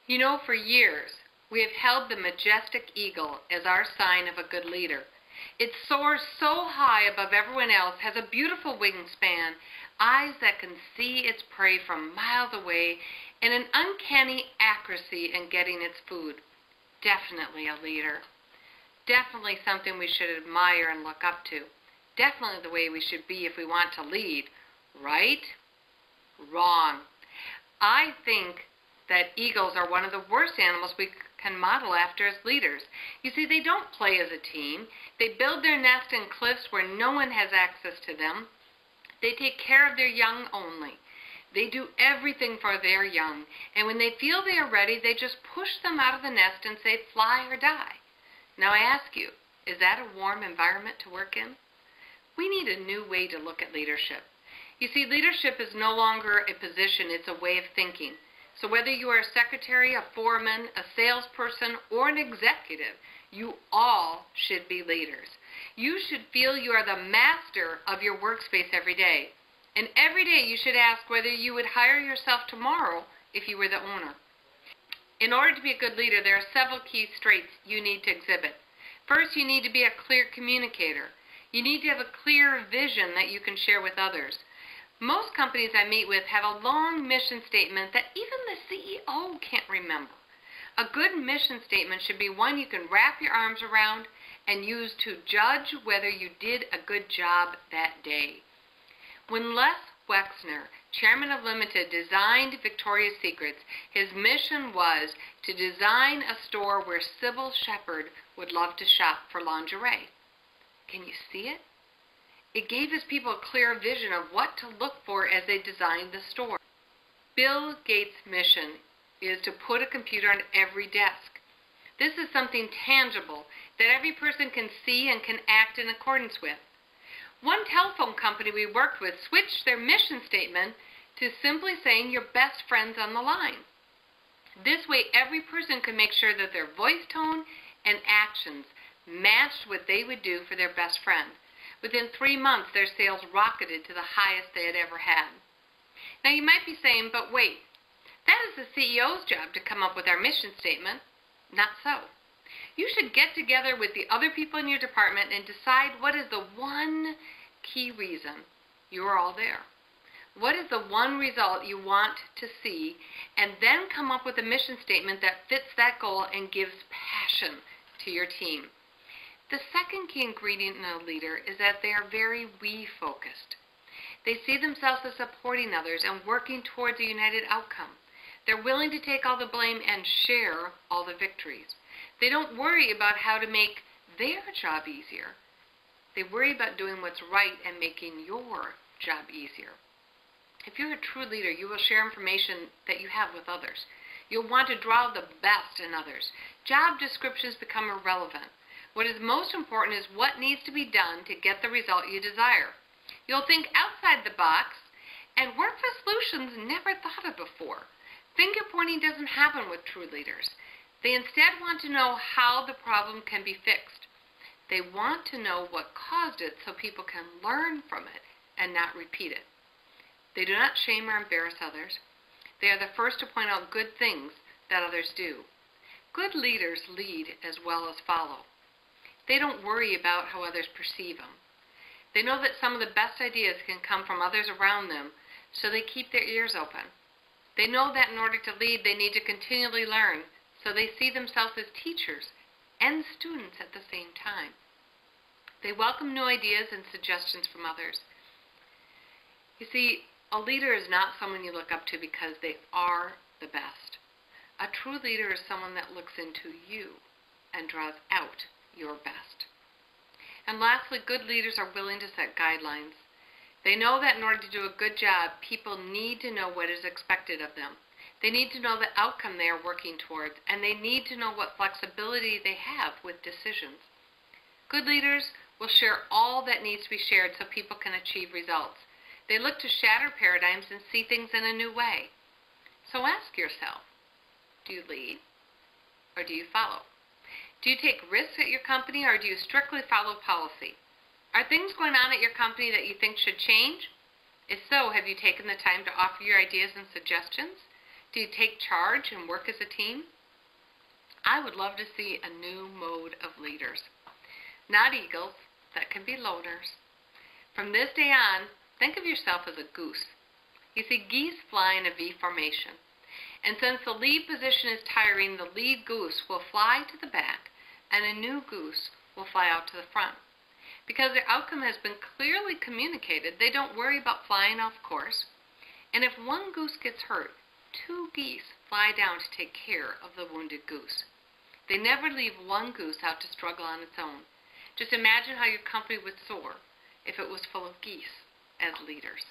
You know, for years, we have held the majestic eagle as our sign of a good leader. It soars so high above everyone else, has a beautiful wingspan, eyes that can see its prey from miles away, and an uncanny accuracy in getting its food. Definitely a leader. Definitely something we should admire and look up to. Definitely the way we should be if we want to lead. Right? Wrong. I think that eagles are one of the worst animals we can model after as leaders. You see, they don't play as a team. They build their nest in cliffs where no one has access to them. They take care of their young only. They do everything for their young, and when they feel they are ready, they just push them out of the nest and say, fly or die. Now I ask you, is that a warm environment to work in? We need a new way to look at leadership. You see, leadership is no longer a position, it's a way of thinking. So whether you are a secretary, a foreman, a salesperson, or an executive, you all should be leaders. You should feel you are the master of your workspace every day. And every day you should ask whether you would hire yourself tomorrow if you were the owner. In order to be a good leader, there are several key traits you need to exhibit. First, you need to be a clear communicator. You need to have a clear vision that you can share with others. Most companies I meet with have a long mission statement that even the CEO can't remember. A good mission statement should be one you can wrap your arms around and use to judge whether you did a good job that day. When Les Wexner, chairman of Limited, designed Victoria's Secrets, his mission was to design a store where Sybil Shepherd would love to shop for lingerie. Can you see it? It gave his people a clear vision of what to look for as they designed the store. Bill Gates' mission is to put a computer on every desk. This is something tangible that every person can see and can act in accordance with. One telephone company we worked with switched their mission statement to simply saying your best friend's on the line. This way every person could make sure that their voice tone and actions matched what they would do for their best friend. Within 3 months, their sales rocketed to the highest they had ever had. Now you might be saying, but wait, that is the CEO's job to come up with our mission statement. Not so. You should get together with the other people in your department and decide what is the one key reason you are all there. What is the one result you want to see, and then come up with a mission statement that fits that goal and gives passion to your team. The second key ingredient in a leader is that they are very we-focused. They see themselves as supporting others and working towards a united outcome. They're willing to take all the blame and share all the victories. They don't worry about how to make their job easier. They worry about doing what's right and making your job easier. If you're a true leader, you will share information that you have with others. You'll want to draw the best in others. Job descriptions become irrelevant. What is most important is what needs to be done to get the result you desire. You'll think outside the box and work for solutions never thought of before. Finger pointing doesn't happen with true leaders. They instead want to know how the problem can be fixed. They want to know what caused it so people can learn from it and not repeat it. They do not shame or embarrass others. They are the first to point out good things that others do. Good leaders lead as well as follow. They don't worry about how others perceive them. They know that some of the best ideas can come from others around them, so they keep their ears open. They know that in order to lead, they need to continually learn, so they see themselves as teachers and students at the same time. They welcome new ideas and suggestions from others. You see, a leader is not someone you look up to because they are the best. A true leader is someone that looks into you and draws out your best. And lastly, good leaders are willing to set guidelines. They know that in order to do a good job, people need to know what is expected of them. They need to know the outcome they are working towards, and they need to know what flexibility they have with decisions. Good leaders will share all that needs to be shared so people can achieve results. They look to shatter paradigms and see things in a new way. So ask yourself, do you lead or do you follow? Do you take risks at your company or do you strictly follow policy? Are things going on at your company that you think should change? If so, have you taken the time to offer your ideas and suggestions? Do you take charge and work as a team? I would love to see a new mode of leaders. Not eagles, that can be loners. From this day on, think of yourself as a goose. You see, geese fly in a V formation. And since the lead position is tiring, the lead goose will fly to the back and a new goose will fly out to the front. Because their outcome has been clearly communicated, they don't worry about flying off course. And if one goose gets hurt, two geese fly down to take care of the wounded goose. They never leave one goose out to struggle on its own. Just imagine how your company would soar if it was full of geese as leaders.